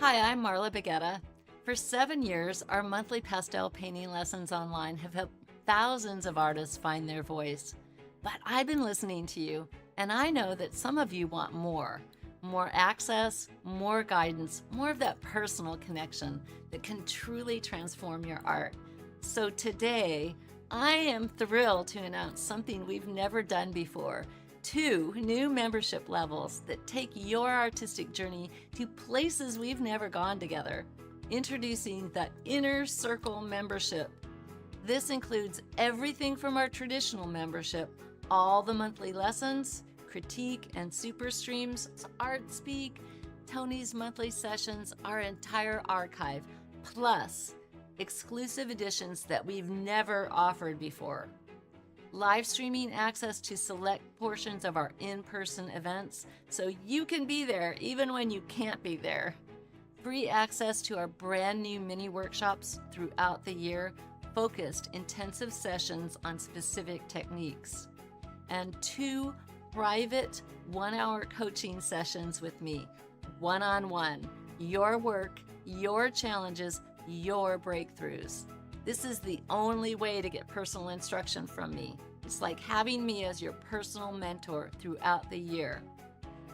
Hi, I'm Marla Baguetta. For 7 years, our monthly pastel painting lessons online have helped thousands of artists find their voice. But I've been listening to you, and I know that some of you want more. More access, more guidance, more of that personal connection that can truly transform your art. So today, I am thrilled to announce something we've never done before. 2 new membership levels that take your artistic journey to places we've never gone together. Introducing the Inner Circle membership. This includes everything from our traditional membership, all the monthly lessons, critique and super streams, art speak, Tony's monthly sessions, our entire archive, plus exclusive editions that we've never offered before. Live streaming access to select portions of our in-person events so you can be there even when you can't be there. Free access to our brand new mini workshops throughout the year, focused intensive sessions on specific techniques. And 2 private 1-hour coaching sessions with me, one-on-one, your work, your challenges, your breakthroughs. This is the only way to get personal instruction from me. It's like having me as your personal mentor throughout the year.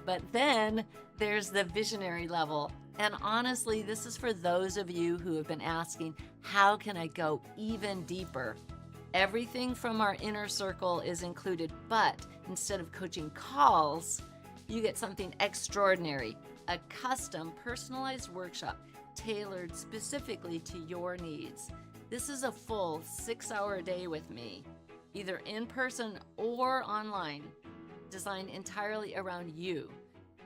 But then there's the visionary level. And honestly, this is for those of you who have been asking, how can I go even deeper? Everything from our inner circle is included, but instead of coaching calls, you get something extraordinary, a custom personalized workshop tailored specifically to your needs. This is a full 6-hour day with me, either in person or online, designed entirely around you,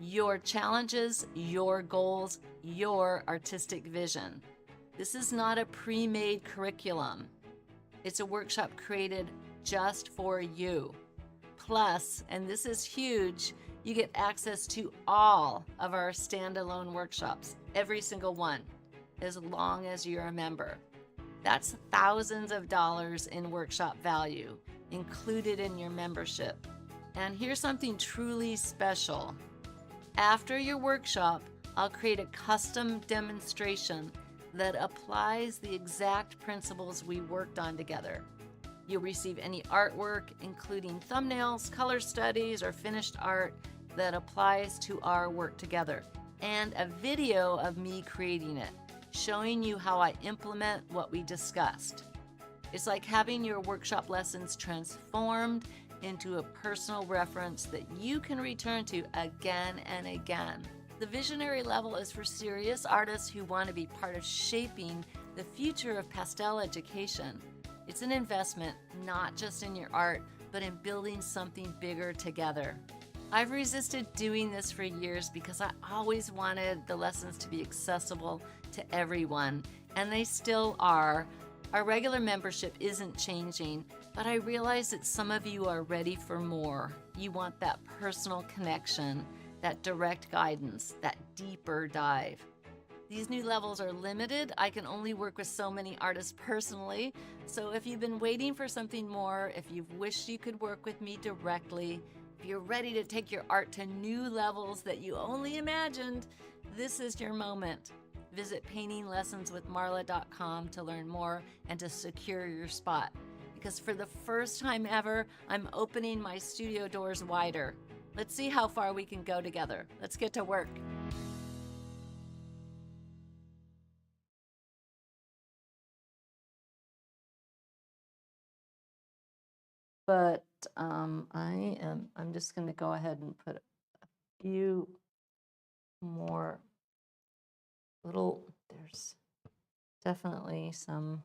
your challenges, your goals, your artistic vision. This is not a pre-made curriculum. It's a workshop created just for you. Plus, and this is huge, you get access to all of our standalone workshops, every single one, as long as you're a member. That's thousands of dollars in workshop value included in your membership. And here's something truly special. After your workshop, I'll create a custom demonstration that applies the exact principles we worked on together. You'll receive any artwork, including thumbnails, color studies, or finished art that applies to our work together, and a video of me creating it, showing you how I implement what we discussed. It's like having your workshop lessons transformed into a personal reference that you can return to again and again. The visionary level is for serious artists who want to be part of shaping the future of pastel education. It's an investment not just in your art, but in building something bigger together. I've resisted doing this for years because I always wanted the lessons to be accessible to everyone, and they still are. Our regular membership isn't changing, but I realize that some of you are ready for more. You want that personal connection, that direct guidance, that deeper dive. These new levels are limited. I can only work with so many artists personally. So if you've been waiting for something more, if you've wished you could work with me directly, if you're ready to take your art to new levels that you only imagined, this is your moment. Visit paintinglessonswithmarla.com to learn more and to secure your spot. Because for the first time ever, I'm opening my studio doors wider. Let's see how far we can go together. Let's get to work. But I'm just going to go ahead and put a few more there's definitely some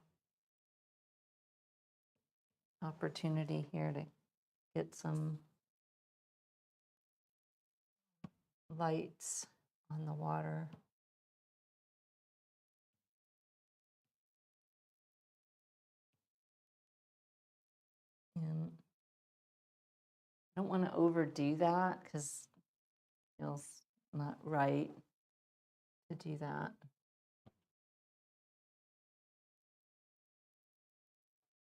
opportunity here to get some lights on the water. And I don't want to overdo that because it feels not right to do that.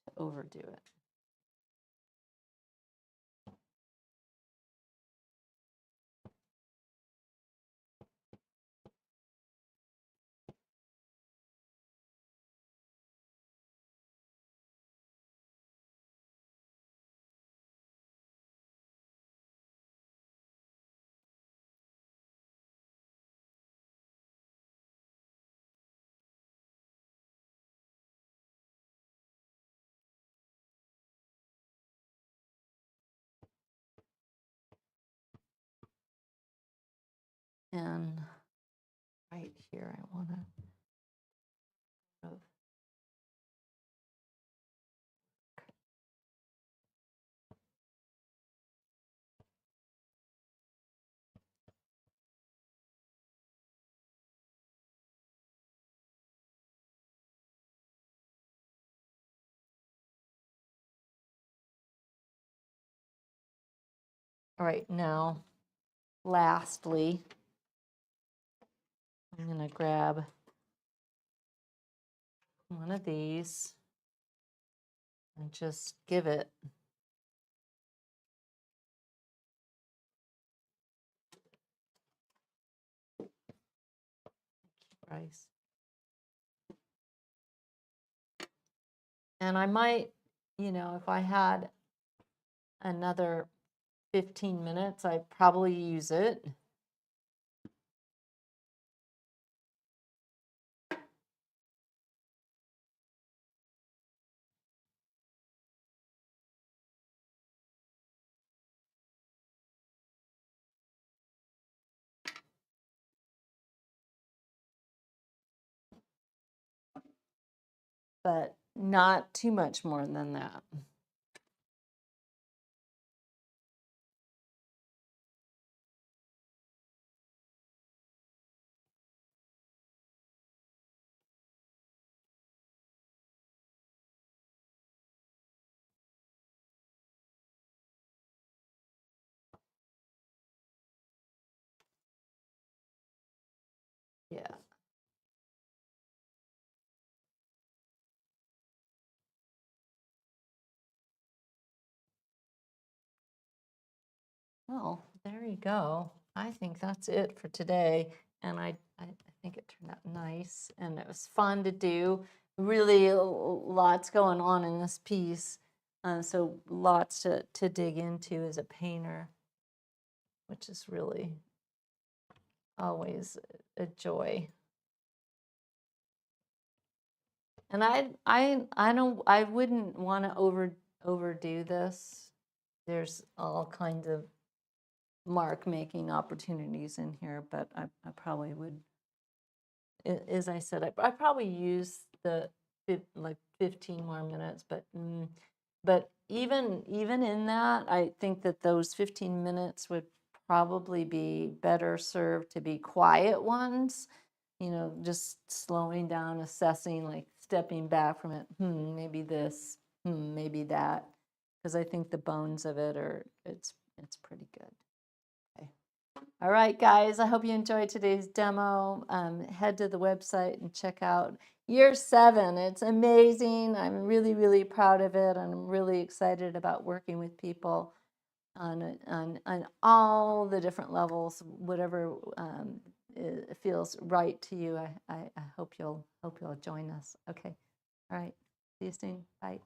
To overdo it. And right here, I want to all right, now, lastly, I'm going to grab one of these and just give it price. And I might, if I had another 15 minutes, I'd probably use it. But not too much more than that. Yeah. Well, there you go. I think that's it for today. and I think it turned out nice, and it was fun to do. Really, lots going on in this piece, so lots to dig into as a painter, which is really always a joy. And I wouldn't want to overdo this. There's all kinds of mark making opportunities in here, but I probably would, as I said, I probably use the like 15 more minutes, but even in that, I think that those 15 minutes would probably be better served to be quiet ones, just slowing down, assessing, like stepping back from it. Maybe this, maybe that, because I think the bones of it it's pretty good. Okay. All right, guys, I hope you enjoyed today's demo. Head to the website and check out year 7. It's amazing. I'm really, really proud of it. And I'm really excited about working with people on all the different levels, whatever it feels right to you. I hope you'll join us. Okay. All right. See you soon. Bye.